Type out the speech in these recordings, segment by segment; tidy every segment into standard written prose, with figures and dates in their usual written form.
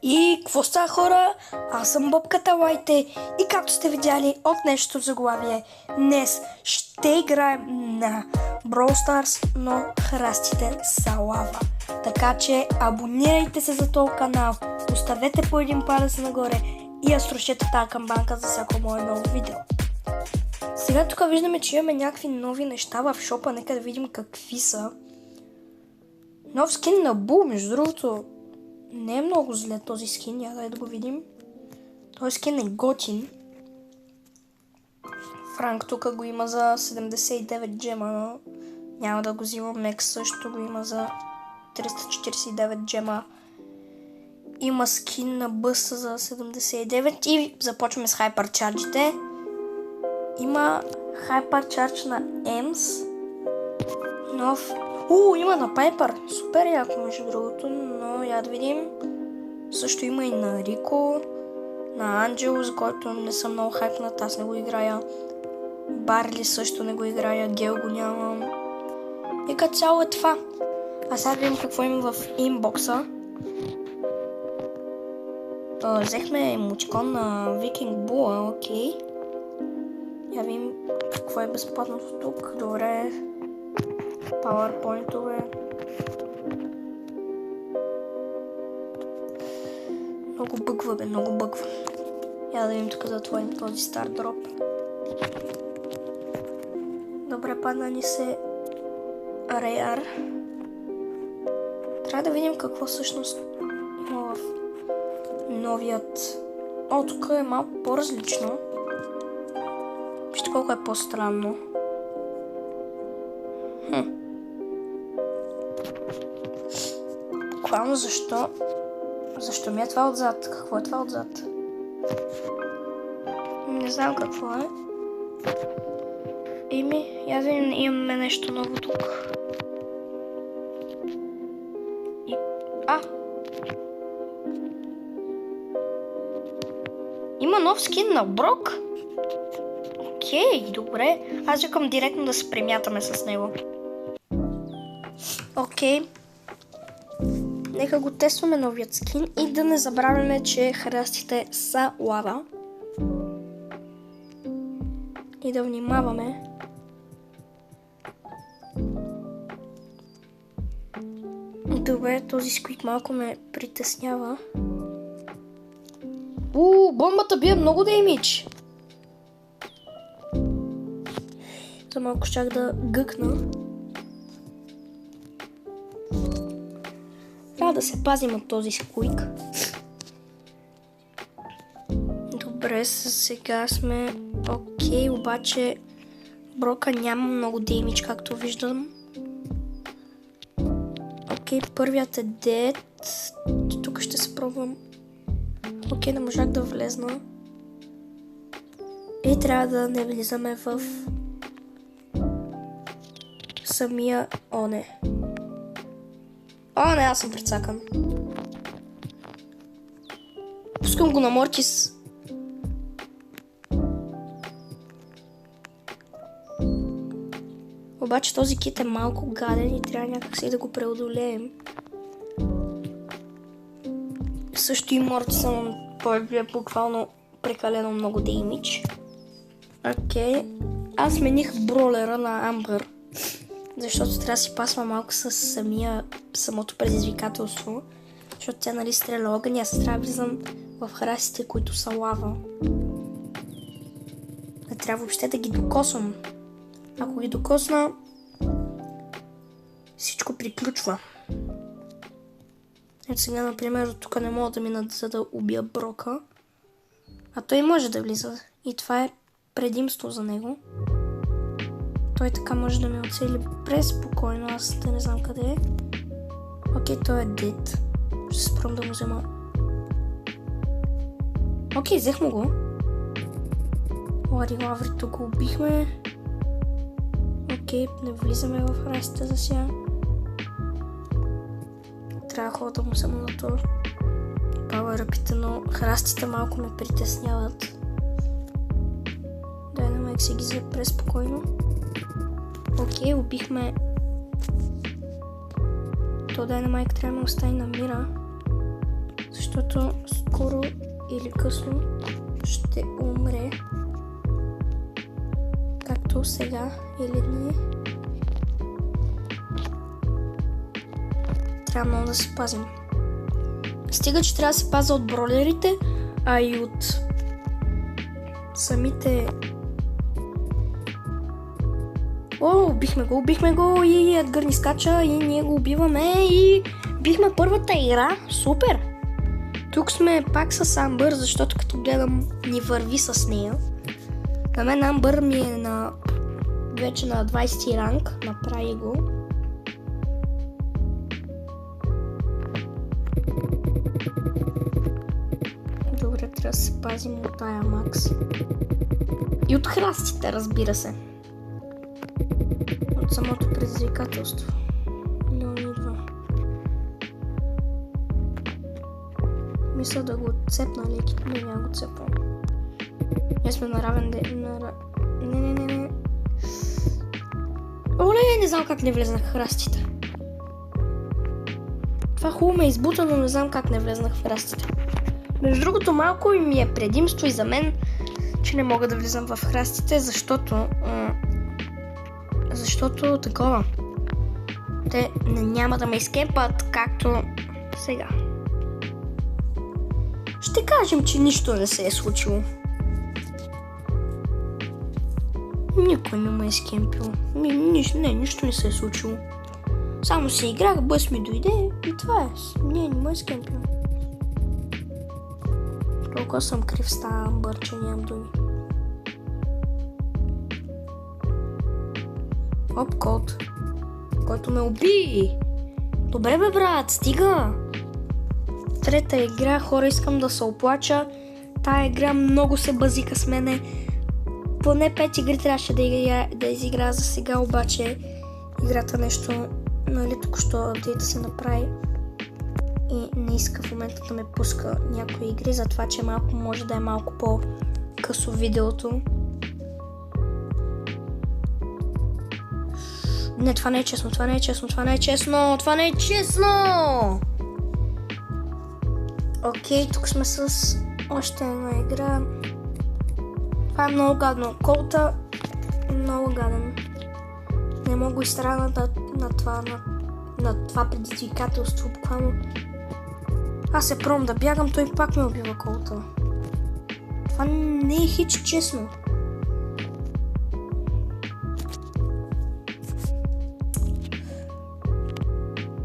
И какво става, хора? Аз съм Бобката Лайте и както сте видяли от днешното заглавие, днес ще играем на Brawl Stars, но храстите са лава. Така че абонирайте се за този канал, оставете по един палец нагоре и разрушете тази камбанка за всяко мое ново видео. Сега тук виждаме, че имаме някакви нови неща в шопа, нека да видим какви са. Нов скин на Бул, между другото. Не е много зле този скин, дай да го видим. Този скин е готин. Франк тук го има за 79 джема, но няма да го взимам. Мекс също го има за 349 джема. Има скин на Бъс за 79 и започваме с хайперчарджите. Има хайперчардж на Емс. Нов. Има на Пайпер. Супер яко, между другото, но я да видим. Също има и на Рико, на Анджело, за който не съм много хайпнат, аз не го играя. Барли също не го играя, Гел го нямам. И като цяло е това. А сега видим какво има в инбокса. Взехме емотикон на Викинг Була, окей. Я видим какво е безплатното тук. Добре. PowerPoint-ове. Много бъгва, бе, много бъгва. Я да видим тук да отворим този стар дроп. Добре, падна ни се Рейар. Трябва да видим какво всъщност има в новият. Тук е малко по-различно. Вижте колко е по-странно. Буквално защо? Защо ми е това отзад? Какво е това отзад? Не знам какво е. Я видим, имаме нещо ново тук. Има нов скин на Брок? Окей, добре. Аз викам директно да се премятаме с него. Окей. Нека го тестваме новият скин и да не забравяме, че храстите са лава. И да внимаваме. Добре, този сквик малко ме притеснява. Бомбата бие много деймидж. За малко щях да гъкна. Трябва да се пазим от този сквик. Добре, сега сме окей, обаче Брока няма много деймидж, както виждам. Окей, първият е дед. Тук ще се пробвам. Окей, не можах да влезна. И трябва да не влизаме в самия... не, аз съм прецакан. Пускам го на Мортис. Обаче този кит е малко гаден и трябва някакси да го преодолеем. Също и Мортиса, но той е буквално прекалено много деймидж. Окей. Аз смених бролера на Амбър, защото трябва да си пасва малко с самото предизвикателство. Защото тя, нали, стреля огън и аз трябва да влизам в храстите, които са лава. Не трябва въобще да ги докосвам. Ако ги докосна, всичко приключва. Ето сега, например, от тук не мога да мина, за да убия Брока. А той може да влиза. И това е предимство за него. Той така може да ме оцели преспокойно, аз да не знам къде е. Окей, той е дед. Ще се спрям да му взема. Окей, взех му го. Лади лаврито го убихме. Окей, не влизаме в растите за сега. Трябва да ходя да му взема на това пауъръпите, но храстите малко ме притесняват. Дайнамайк си ги взе преспокойно. Окей, убихме. То Дайнамайк трябва да ме остави на мира. Защо защото скоро или късно ще умре. Както сега или не. Трябва много да се пазим. Стига, че трябва да се паза от бролерите, а и от самите... О, убихме го и Едгар ни скача и ние го убиваме и бихме първата игра. Супер! Тук сме пак с Амбър, защото като гледам ни върви с нея. На мен Амбър ми е вече на 20 ранг, направи го. Добре, трябва да се пазим от тая Макс. И от храстите, разбира се. От самото предизвикателство. Не идва. Мисля да го цепна леки, но няма го цепвам. Ние сме на равен Не. Оле, не знам как не влезнах в храстите. Това хубаво ме избута, но не знам как не влезнах в храстите. Между другото, малко ми е предимство и за мен, че не мога да влизам в храстите, защото такова. Те няма да ме изкепат, както сега. Ще кажем, че нищо не се е случило. Никой не ме е скемпил. Нищо не се е случило. Само си играх, бъс ми дойде и това е. Не ме е скемпил. Толкова съм крив с тази Амбър, че нямам думи. Оп, код. Който ме уби. Добре бе, брат, стига. Трета игра, хора, искам да се оплача. Тая игра много се базика с мене. Поне 5 игри трябваше да изигра за сега, обаче играта нещо, нали, току-що да се направи. И не иска в момента да ме пуска някои игри, затова че може да е малко по-късо видеото. Не, това не е честно. Окей, тук сме с още една игра. Това е много гадно. Колта е много гаден. Не мога да изстрадам на това предизвикателство. Буквално. Аз се пробвам да бягам, той пак ме убива колта. Това не е хич честно.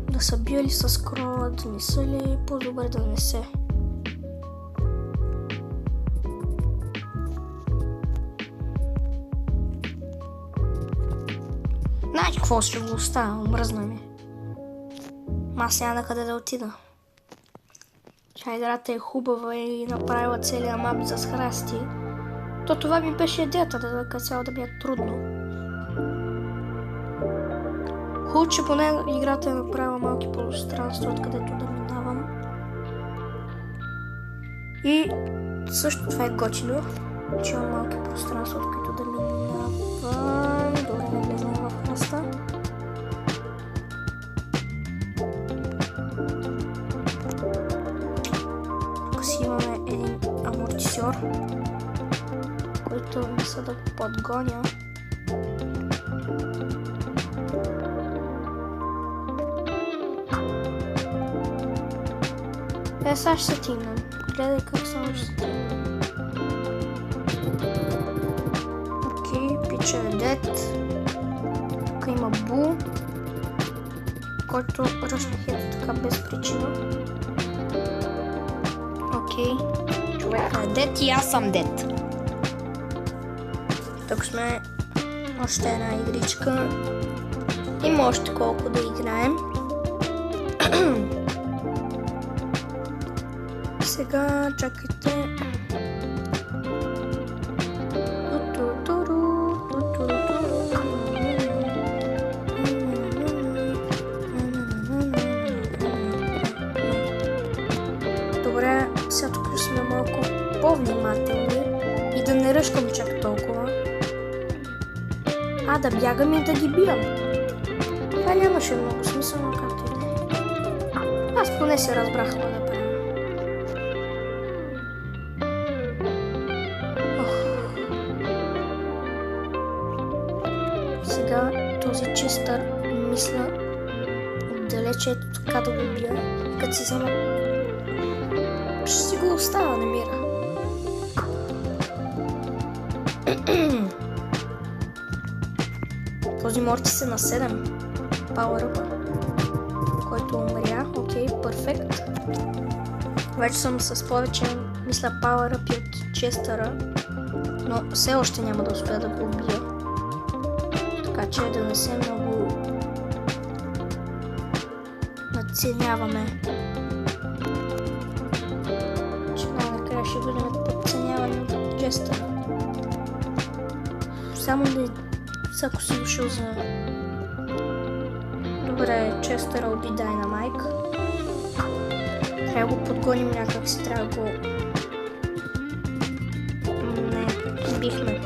Да са били с крола, да не са ли по-добре да не се. Знаеш какво ще го оставя, омръзна ми. Аз няма на къде да отида. Тя играта е хубава и направила целия мап за храсти. То това ми беше идеята, да цяло да ми е трудно. Хубаво, че поне играта е направила малки пространства, откъдето да минавам. И също това е готино, че има малки пространства, от които да минавам. Добре, не влезна в храста. Тук си имаме един амортисьор, който мисля да го подгоня. Сега ще се стигнем. Гледай как само ще се стигнем. Окей, пича е дед. Тук има Бу, който ръшнах ето така без причина. Окей, човек е дед и аз съм дед. Тук сме още една игричка. Има още колко да играем. Сега чакайте. Добре, сега тук сме малко по-внимателни и да не ръшкам чак толкова. А да бягам и да ги биям. Това нямаше много смисъл, но както и да е. Аз поне се разбрах да правя. този честър, мисля, далече ето така да го убия. Като си взема, ще си го оставя, намира. Този Мортис е на 7 Power-up, който умря. Окей, перфект. Вече съм с повече, мисля, Power-up от Честъра, но все още няма да успя да го убия. Така че да не се много надценяваме. Че накрая ще бъдем подценявани от Честъра. Само да ако си дошъл за... Добре, Честъра уби Дайнамайк. Трябва да го подгоним някак си, трябва да го... Не, бихме,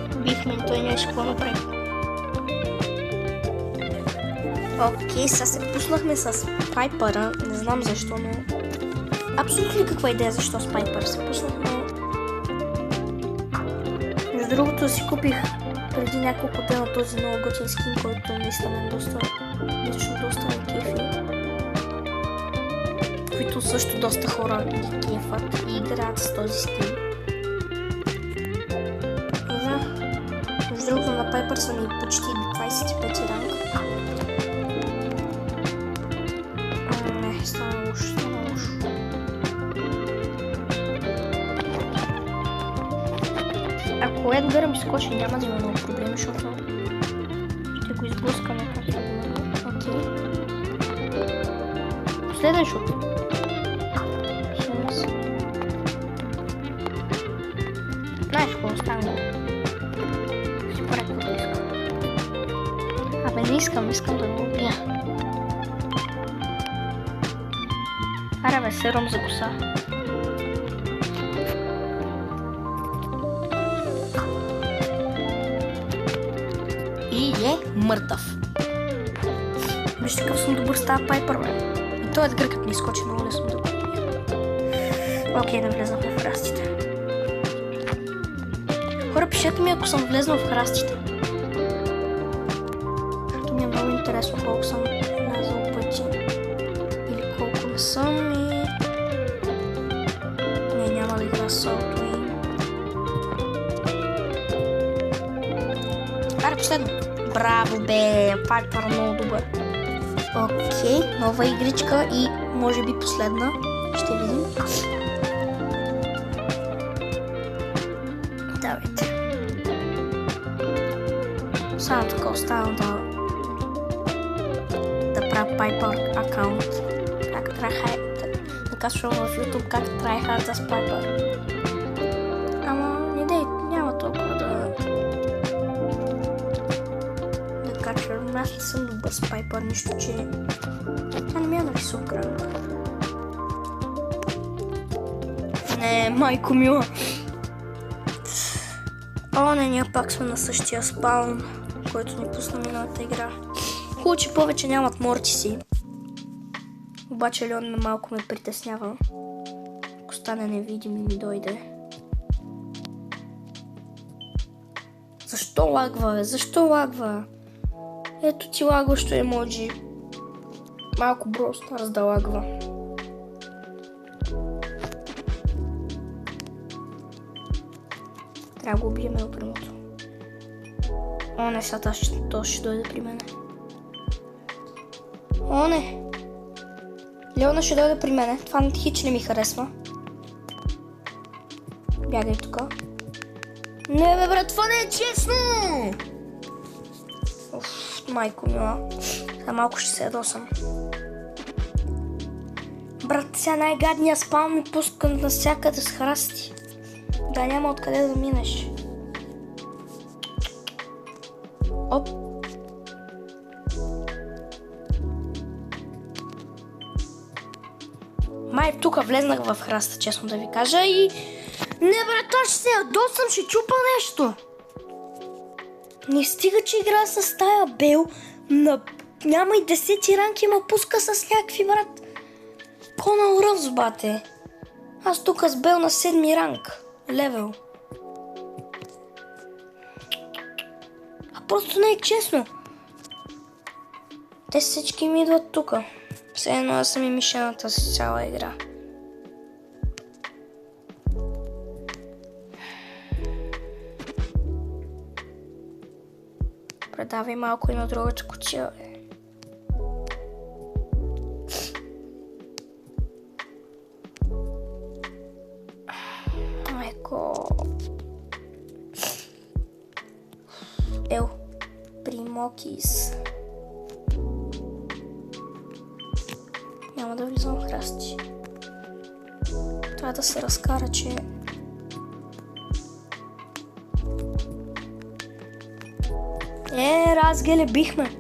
той нещо какво направи. Окей, сега се пуснахме с Пайпъра, не знам защо, но... Абсолютно никаква идея защо с Пайпър се пуснахме. Между другото си купих преди няколко дена този много готин скин, който наистина мен лично доста ме кефи. Които също доста хора ги кефат и играят с този скин. Да, между другото на Пайпър са ми почти 25 ранг. Не, стана лошо. Ако Едгара ми скочи, няма да има много проблеми, защото ще го изблъскаме както го. Окей. Последен шут. Знаеш какво, оставим го. Си прави каквото иска. Абе не искам да го убия. Аре бе, серум за коса. И е мъртъв. Вижте какъв съм добър с тази Пайпър, бе. И той Едгар като ми изкочи, много не съм добър. Окей, да влезнахме в храстите. Хора, пишете ми ако съм влезнал в храстите. Защото ми е много интересно колко съм влязал пъти. Или колко не съм и... Не, няма да игра солото и... Аре, последно. Браво, бе! Пайпър много добър. Окей, нова игричка и може би последна. Ще видим. Давайте. Само така оставам да правя Пайпър акаунт. Как да качвам в YouTube как tryhard с Пайпър. Ама не дей, няма толкова да качвам. Аз ли съм добър с Пайпър, нищо че тя не ми е на висок ранг. Не, майко мила. О, не, ние пак сме на същия спаун, който ни пусна миналата игра. Хубаво, че повече нямат мортиси. Обаче Леон малко ме притеснява. Ако стане невидим и ми дойде. Защо лагва, бе? Защо лагва? Ето ти лагващо емоджи. Малко Brawl Stars да лагва. Трябва да го убием елпреното. О, не, сега то ще дойде при мене. О, не. Леона ще дойде при мене. Това хич не ми харесва. Бягай тук. Не, бе, брат, това не е честно! Уф, майко мила. Сега малко ще се ядосам. Брат, сега най-гадния спаун ми пуска навсякъде с храсти. Да няма откъде да минеш. Оп. Май тук влезнах в храста, честно да ви кажа и... Не, брат, аз ще се ядосам, ще чупа нещо. Не стига, че игра с тая бел, няма и 10 ранки, ма пуска с някакви, брат. Конал Ръвс, бате. Аз тук с бел на 7 ранг. Левел. А просто не е честно. Те всички ми идват тука. Все едно аз съм и мишената с цяла игра. Предавай малко и на другата кутия, бе. Майко. Ел. Примокис. Няма да влизам в храсти. Трябва да се разкара, че... Разгеле бихме.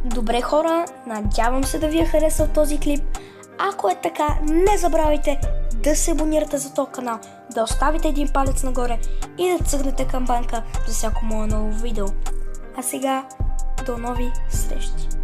Добре, хора, надявам се да ви е харесал този клип. Ако е така, не забравяйте да се абонирате за този канал, да оставите един палец нагоре и да цъкнете камбанка за всяко мое ново видео. А сега, до нови срещи!